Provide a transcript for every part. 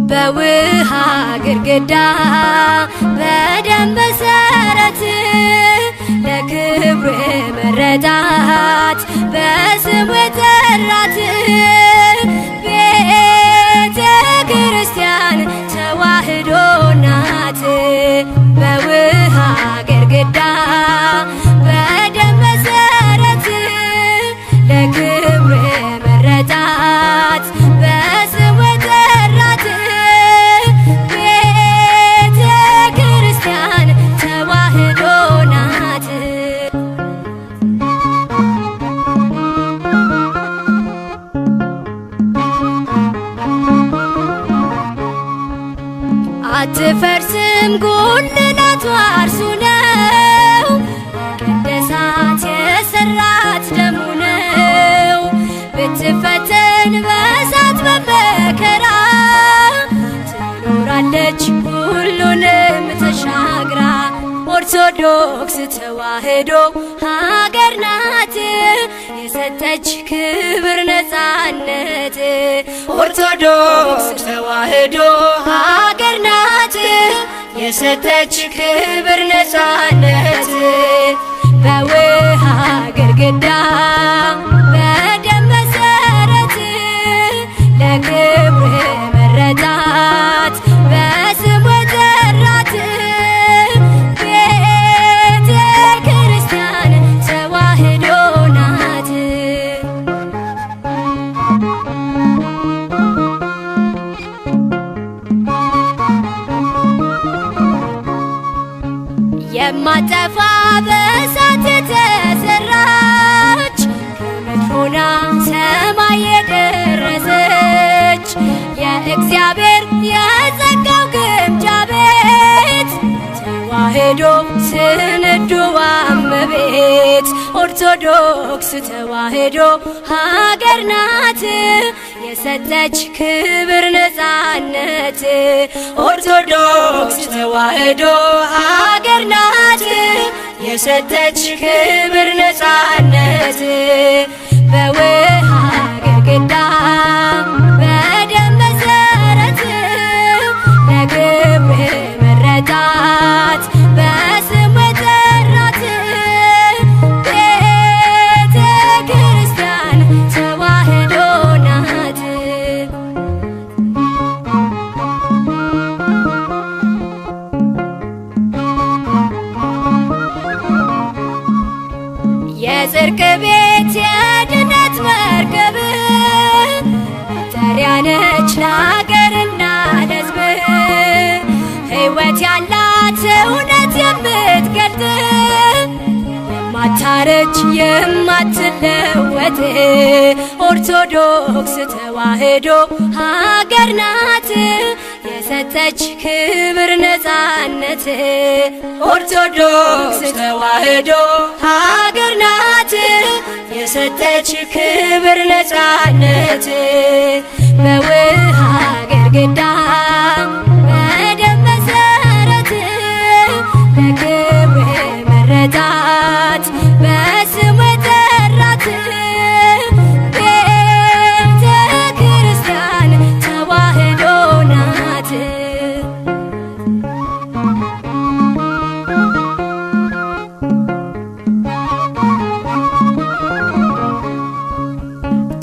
በውሃ ግድግዳ በደም መሰረት ለክብር መረዳት በስሙ የጠራት ቤተ ክርስቲያን ተዋህዶ ናት። በውሃ ግድግዳ በደም መሰረት ለክብር መረዳት በስሙ የጠራት አትፈርስም ጉልላቷ እርሱ ነው፣ ቅድሳት የሰራት ደሙ ነው። ብትፈተን በእሳት በመከራ ትኖራለች ሁሉንም ተሻግራ። ኦርቶዶክስ ተዋህዶ ሀገር ናት የሰጠች ክብር ነፃነት። ኦርቶዶክስ ተዋህዶ ሀገር ናት የሰጠች ክብር ነፃነት። በውሃ ግድግዳ በደም መሰረት ለክብር መረዳት በስሙ የጠራት ቤተ ክርስቲያን ተዋህዶ ናት። የማጠፋ በእሳት የተሰራች ከምድር ሆና ሰማይ የደረሰች የእግዚአብሔር የጸጋው ግምጃ ቤት ተዋህዶ ስንዱዋ እመቤት። ኦርቶዶክስ ተዋህዶ ሀገር ናት የሰጠች ክብር ነፃነት። ኦርቶዶክስ ተዋህዶ ሀገር ናት የሰጠች ክብር ነፃነት። በውሃ ግድግዳ በደም መሰረት ለክብር መረዳት በስሙ የጠራት ቤተ ክርስቲያን ተዋህዶ ናት። የጽድቅ ቤት የድነት መርከብ መጠሪያ ነች ለሀገርና ለሕዝብ። ሕይወት ያላት እውነት የምትገልጥ የማታረጅ የማትለወጥ ኦርቶዶክስ ተዋህዶ ሀገር ናት የሰጠች ክብር ነፃነት። ኦርቶዶክስ ተዋህዶ ሀገር ናት የሰጠች ክብር ነፃነት። በውሃ ግድግዳ በደም መሰረት ለክብር መረዳት በስሙ የጠራት ቤተ ክርስቲያን ተዋህዶ ናት።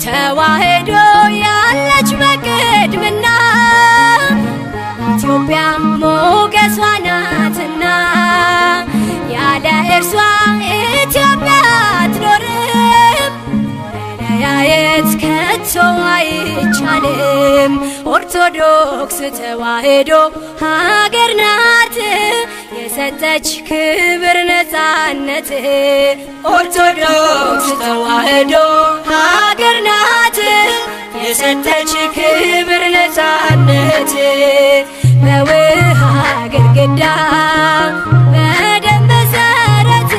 ተዋህዶ ያለች በቅድምና ኢትዮጵያ ሞገሷ ናትና ያለ እርሷ ኢትዮጵያ አትኖርም። መለያየት ከቶ አይቻልም። ኦርቶዶክስ ተዋህዶ ሀገር ናት የሰጠች ክብር ነፃነት ኦርቶዶክስ ተዋሕዶ ሀገር ናት። የሰጠች ክብር ነፃነት በውሃ ግድግዳ በደም መሠረት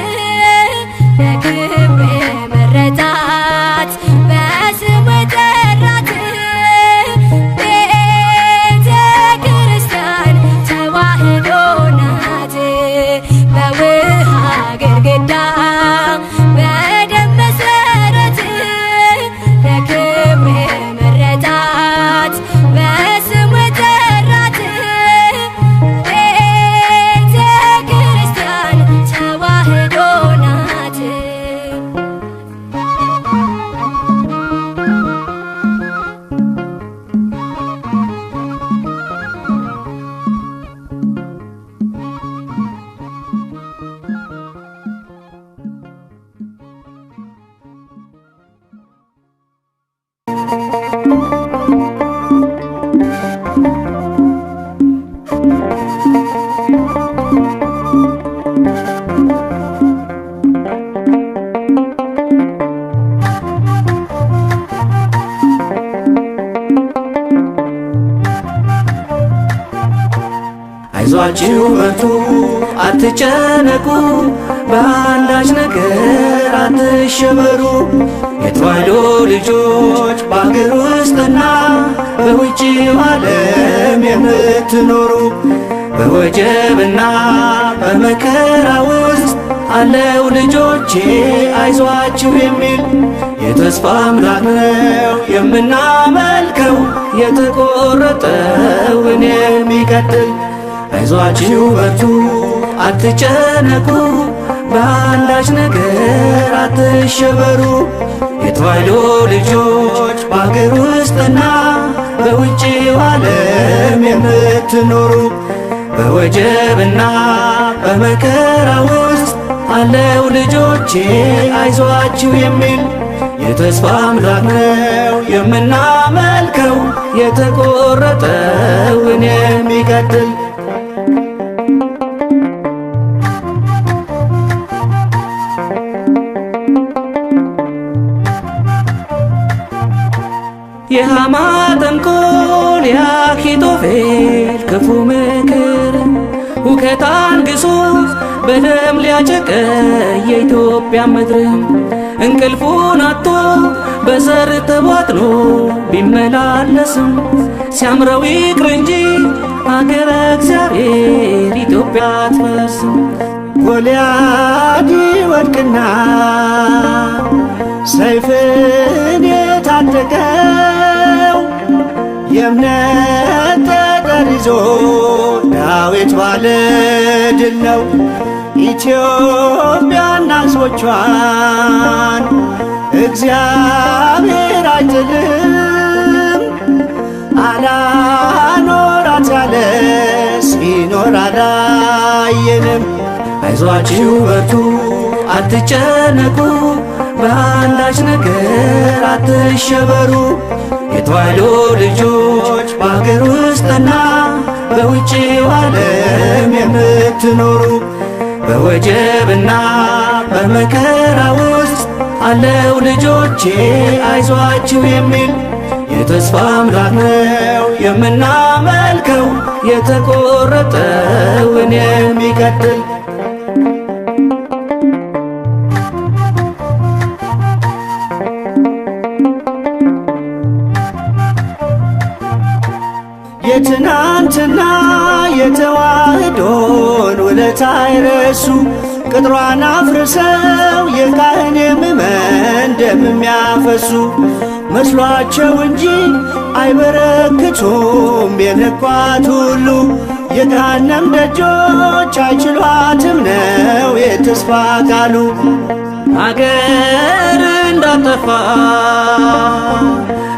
ለክብር የመረጣት በስሙ የጠራት ቤተ ክርስቲያን ተዋሕዶ ናት። በውሃ ግድግዳ በደም መሠረት ለክብር የመረጣት በስሙ የጠራት ቤተ ክርስቲያን ተዋሕዶ ናት። አይዟችሁ በርቱ አትጨነቁ፣ በአንዳች ነገር አትሸበሩ። የተዋሕዶ ልጆች በአገር ውስጥና በውጭው ዓለም የምትኖሩ በወጀብና በመከራ ውስጥ አለው ልጆቼ አይዟችሁ የሚል የተስፋ አምላክ ነው የምናመልከው የተቆረጠውን የሚቀጥል። አይዟችሁ በርቱ አትጨነቁ፣ በአንዳች ነገር አትሸበሩ። የተዋሕዶ ልጆች በአገር ውስጥና በውጭው ዓለም የምትኖሩ በወጀብና በመከራ ውስጥ አለው ልጆቼ አይዟችሁ የሚል የተስፋ አምላክ ነው የምናመልከው የተቆረጠውን የሚቀጥል። የሐማ ተንኮል የአኪጦፌል ክፉ ምክር ሁከት አንግሶ በደም ሊያጨቀይ የኢትዮጵያ ምድር እንቅልፉን አጥቶ በዘር ተቧጥኖ ቢመላለስም ሲያምረው ይቅር እንጂ አገረ እግዚአብሔር ኢትዮጵያ አትፈርስም። ጎልያድ ይወድቅና ሰይፍን የታጠቀው የእምነት ጠጠር ይዞ ዳዊት ባለ ድል ነው። ኢትዮጵያና ሕዝቦቿን እግዚአብሔር አይጥልም። አላኖራት ያለ ሲኖር አላየንም። አይዟችሁ በርቱ አትጨነቁ፣ በአንዳች ነገር አትሸበሩ። የተዋሕዶ ልጆች በአገር ውስጥና በውጭው ዓለም የምትኖሩ በወጀብና በመከራ ውስጥ አለው ልጆቼ አይዟችሁ የሚል የተስፋ አምላክ ነው የምናመልከው የተቆረጠውን የሚቀጥል። የትናንትና የተዋሕዶን ውለታ አይረሱ ቅጥሯን አፍርሰው የካህን የምእመን ደም የሚያፈሱ መስሏቸው እንጂ አይበረክቱም የነኳት ሁሉ የገሃነም ደጆች አይችሏትም ነው የተስፋ ቃሉ። አገር እንዳጠፋ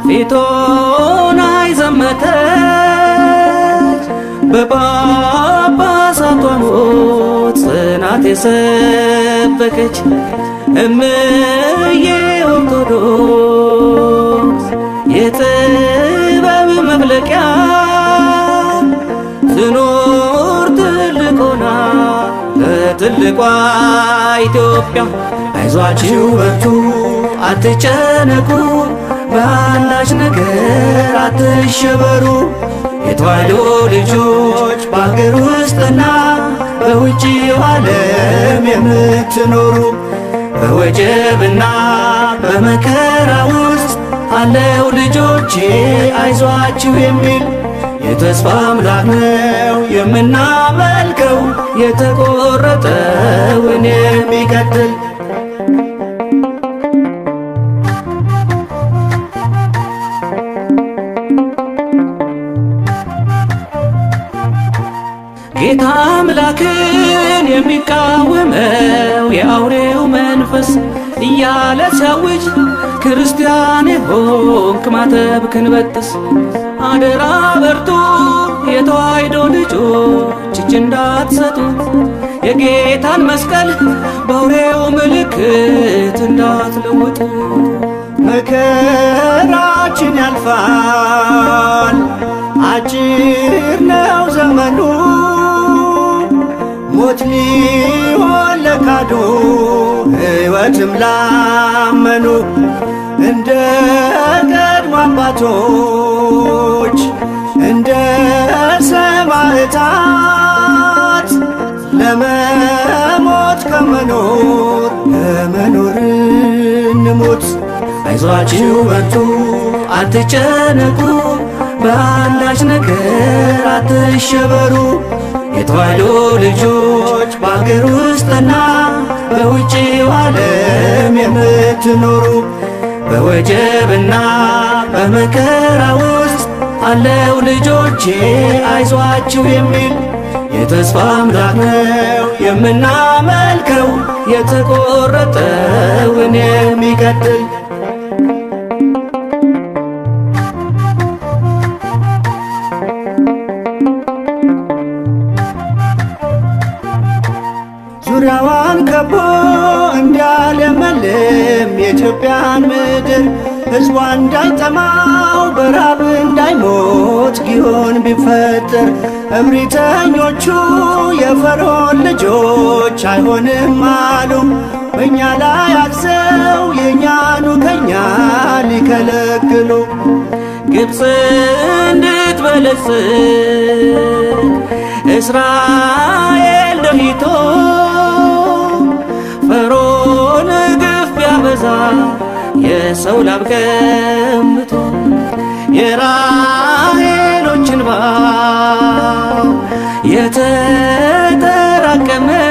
ፊቶን አይዘመተች በጳጳሳቷ ሞት ጽናት የሰበከች እምዬ ኦርቶዶክስ የጥበብ መፍለቂያ ትኖር ትልቅ ሆና ትልቋ ኢትዮጵያ አይዟችሁ በርቱ አትጨነቁ፣ በአንዳች ነገር አትሸበሩ። የተዋሕዶ ልጆች በአገር ውስጥና በውጭው ዓለም የምትኖሩ በወጀብና በመከራ ውስጥ አለው ልጆቼ አይዟችሁ የሚል የተስፋ አምላክ ነው የምናመልከው የተቆረጠውን የሚቀጥል። ጌታ አምላክን የሚቃወመው የአውሬው መንፈስ እያለ ሲያውጅ ክርስቲያን ሆንክ ማተብክን በጥስ። አደራ በርቱ የተዋሕዶ ልጆች እጅ እንዳትሰጡ፣ የጌታን መስቀል በአውሬው ምልክት እንዳትለውጡ። መከራችን ያልፋል አጭር ነው ዘመኑ፣ ሞት ሊሆን ለካዱ ሕይወትም ላመኑ እንደ ቀድሞ አባቶች እንደ ሰማዕታት ለመሞት ከመኖር ለመኖር እንሞት። አይዟችሁ በርቱ አትጨነቁ፣ በአንዳች ነገር አትሸበሩ። የተዋሕዶ ልጆች በአገር ውስጥና በውጭው ዓለም የምትኖሩ በወጀብና በመከራ ውስጥ አለው ልጆቼ አይዟችሁ የሚል የተስፋ አምላክ ነው የምናመልከው የተቆረጠውን የሚቀጥል። ዙሪያዋን ከቦ እንዲያለመልም የኢትዮጵያን ምድር ሕዝቧ እንዳይጠማው በራብ እንዳይሞት ጊዮን ቢፈጠር እብሪተኞቹ የፈርዖን ልጆች አይሆንም አሉ። በእኛ ላይ አግዘው የእኛኑ ከኛ ሊከለክሉ ግብፅ እንድትበለጽግ እስራኤል ደሂቶ ፈርዖን ግፍ ቢያበዛ የሰው ላብ ቀምቶ የራሔሎች እንባ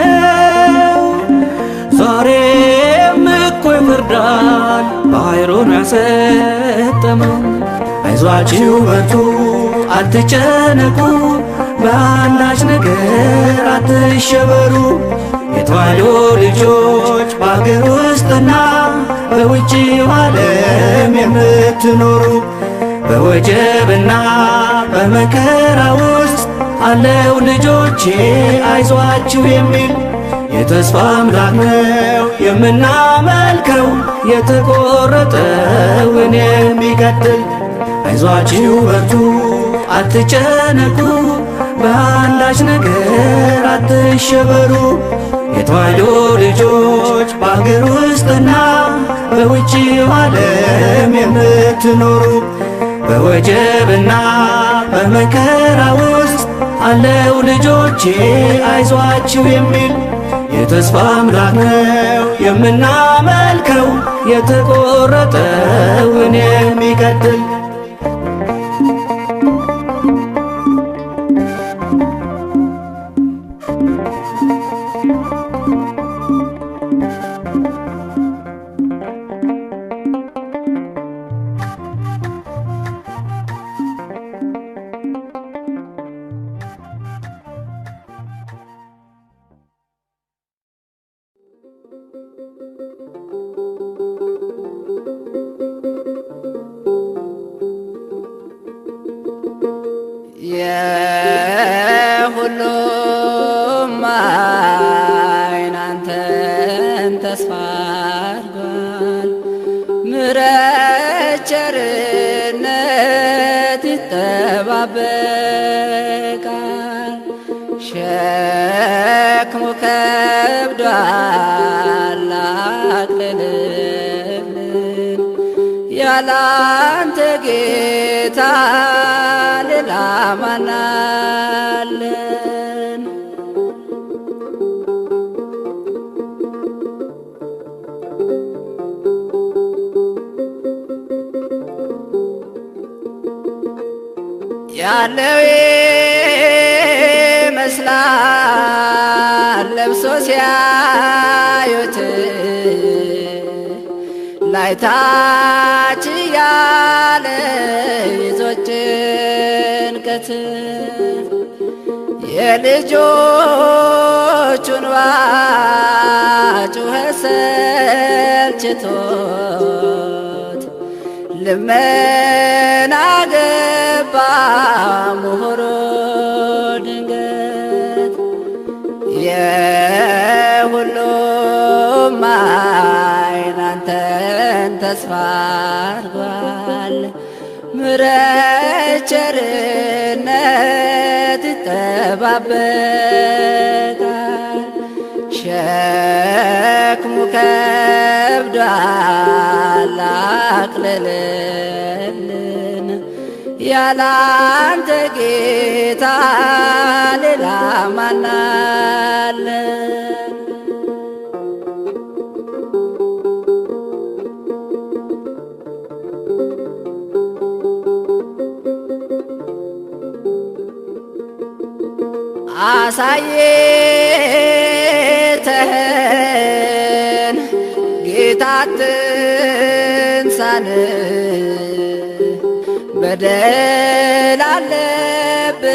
የተጠራቀመው ዛሬም እኮ ይፈርዳል ባሕሩን ያሰጠመው። አይዟችሁ በርቱ አትጨነቁ፣ በአንዳች ነገር አትሸበሩ። የተዋሕዶ ልጆች በአገር ውስጥና በውጭው ዓለም የምትኖሩ በወጀብና በመከራ ውስጥ አለው ልጆቼ አይዟችሁ የሚል የተስፋ አምላክ ነው የምናመልከው የተቆረጠውን የሚቀጥል። አይዟችሁ በርቱ አትጨነቁ፣ በአንዳች ነገር አትሸበሩ። የተዋሕዶ ልጆች በአገር ውስጥና በውጭው ዓለም የምትኖሩ በወጀብና በመከራ ውስጥ አለው ልጆቼ አይዟችሁ የሚል የተስፋ አምላክ ነው የምናመልከው የተቆረጠውን የሚቀጥል። የሁሉም ዓይን አንተን ተስፋ አድርጓል። ምሕረት ቸርነት ይጠባበቃል። ሸክሙ ከብዶ ከብዷል አቅልልልን ያላንተ ጌታ ሌላ ማን አለን? ያለው ይመስላል ለብሶ ሲያዩት ላይታች ያለ ይዞ ጭንቀት የልጆቹን ጩኸት ሰልችቶት ልመና ገባ ምሁሩ ድንገት የሁሉም ዓይን አንተን ተስፋ አድርጓል። ምሕረት ቸርነት ይጠባበቃል። ሸክሙ ከብዷል አቅልልልን ያላንተ ጌታ ሌላ ማን አለን? አሳየተህን ጌታ አትንሳን፣ በደል አለብን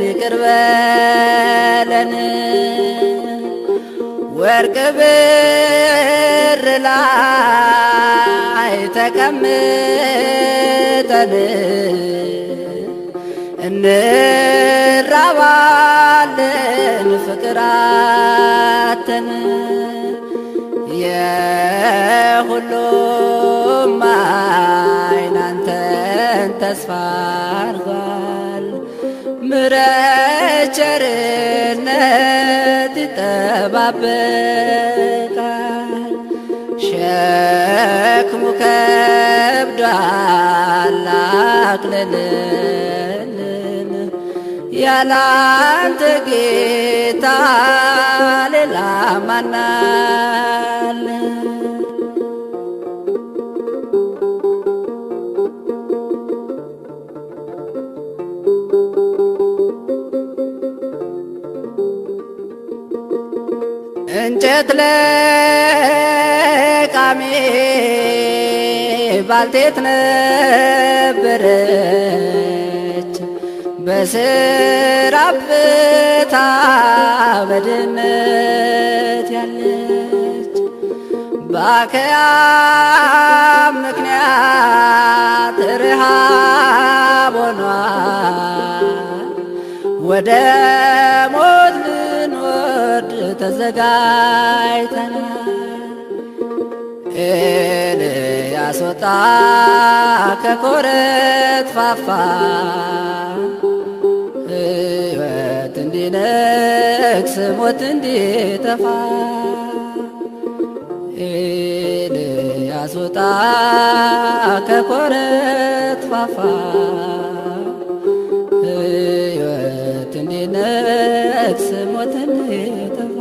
ይቅር በለን። ወርቅ ብር ላይ ተቀምጠን እንራባለን ፍቅር አጥተን የሁሉም ዓይን አንተን ተስፋ አድርጓል። ምሕረት ቸርነት ይጠባበቃል። ሸክሙ ከብዷል አቅልልልን ያላንተ ጌታ ሌላ ማን አለን? እንጨት ለቃሚ ባልቴት ነበረች በስራ ብታ በድህነት ያለች በአክያም ምክንያት ረሃብ ሆኗል። ወደ ሞት ልንወርድ ተዘጋጅተናል። ኤልያስ ወጣ ከኮረት ፋፋ ሕይወት እንዲነግስ ሞት እንዲጠፋ። ኤልያስ ወጣ ከኮረት ፋፋ ሕይወት እንዲነግስ ሞት እንዲጠፋ።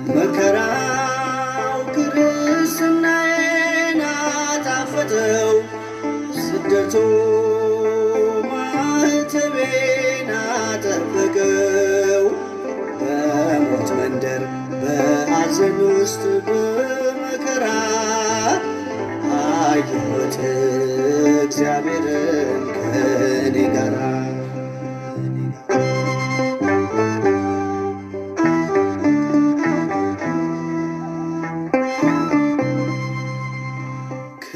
መከራው ክርስትናዬን አጣፈጠው፣ ስደቱ ማኅተቤን አጠበቀው። በሞት መንደር በሐዘን ውስጥ በመከራ አየሁት እግዚአብሔርን ከእኔ ጋራ።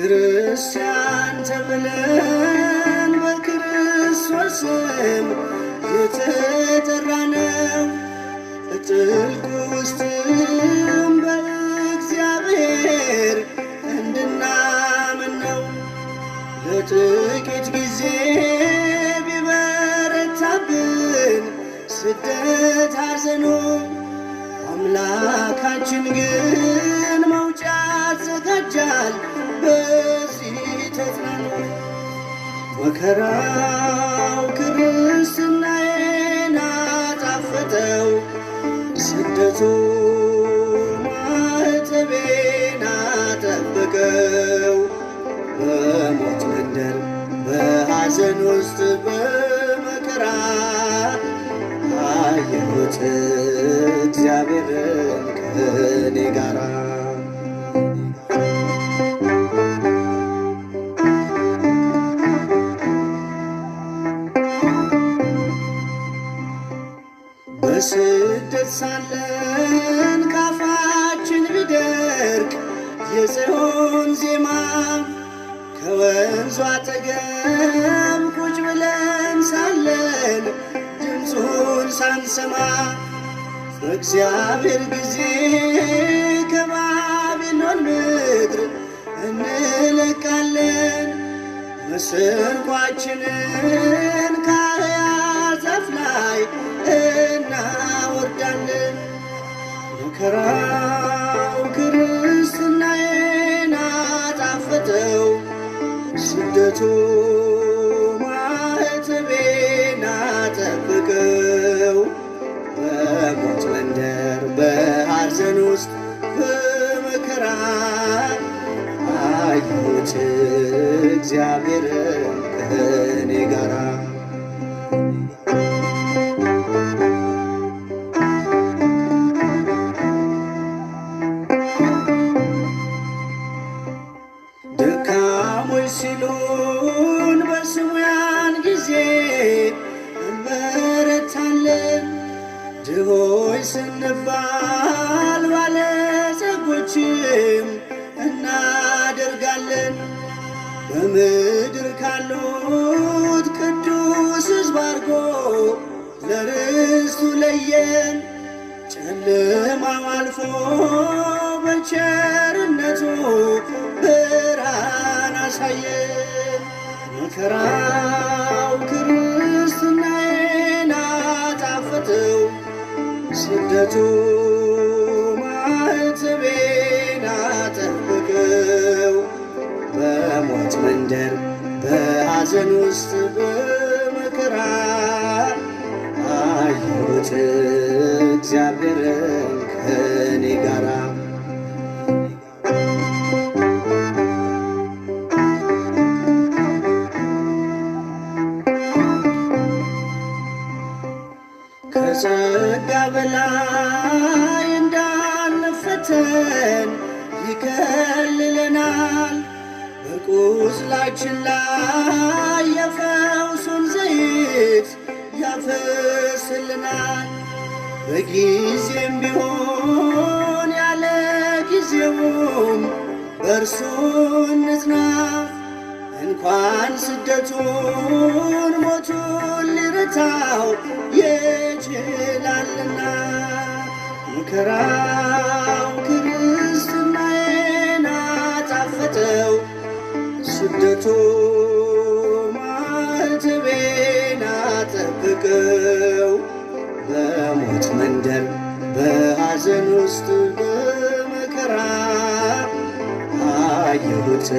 ክርስቲያን ተብለን በክርስቶስ ስም የተጠራነው በጥልቁ ውስጥም በእግዚአብሔር እንድናምን ነው። ለጥቂት ጊዜ ቢበረታብን ስደት ሐዘኑ፣ አምላካችን ግን መውጫ ያዘጋጃል። በዚህ ተጽናኑ። መከራው ክርስትናዬን አጣፈጠው፣ ስደቱ ማኅተቤን አጠበቀው። በሞት መንደር በሐዘን ውስጥ በመከራ አየሁት እግዚአብሔርን ከእኔ ጋራ። በስደት ሳለን ካፋችን ቢደርቅ የጽዮን ዜማ፣ ከወንዙ አጠገብ ቁጭ ብለን ሳለን ድምፁን ሳንሰማ፣ በእግዚአብሔር ጊዜ ከባቢሎን ምድር እንለቃለን። መሰንቋችንን ከአህያ ዛፍ ላይ እናወርዳለን። መከራው ክርስትናዬን አጣፈጠው፣ ስደቱ ማኅተቤን አጠበቀው። በሞት መንደር በሐዘን ውስጥ በመከራ አየሁት እግዚአብሔርን ከእኔ ጋራ። ደካሞች ሲሉን በስሙ ያን ጊዜ እንበረታለን። ድሆች ስንባል ባለጸጎችም እናደርጋለን። በምድር ካሉት ቅዱስ ሕዝብ አድርጎ ለርስቱ ለየን። ጨለማው አልፎ በቸርነቱ ብርሃን አሳየን። መከራው ክርስትናዬን አጣፈጠው፣ ስደቱ ማኅተቤን አጠበቀው። በሞት መንደር በሐዘን ውስጥ በመከራ አየሁት እግዚአብሔርን ከእኔ ጋራ። ከጸጋ በላይ እንዳንፈተን ይከልለናል። በቁስላችን ላይ የፈውሱን ዘይት ያፈስልናል። በጊዜም ቢሆን ያለ ጊዜውም በእርሱ እንጽና። እንኳን ስደቱን ሞቱን ሊረታው ይችላልና። መከራው ክርስትናዬን አጣፈጠው፣ ስደቱ ማኅተቤን አጠበቀው። በሞት መንደር በሐዘን ውስጥ በመከራ አየሁት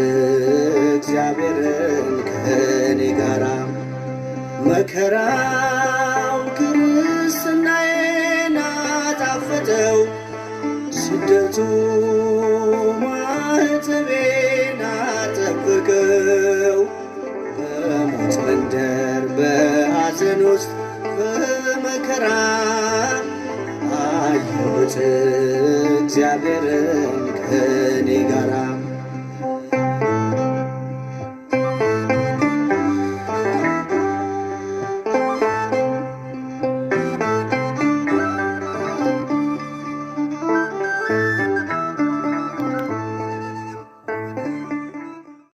እግዚአብሔርን ከእኔ ጋራ። መከራው ክርስትናዬን አጣፈጠው፣ ምሕረቱ ማኅተቤን አጠበቀው። በሞት መንደር በሐዘን ውስጥ በመከራ አየሁት እግዚአብሔርን ከኔ ጋራ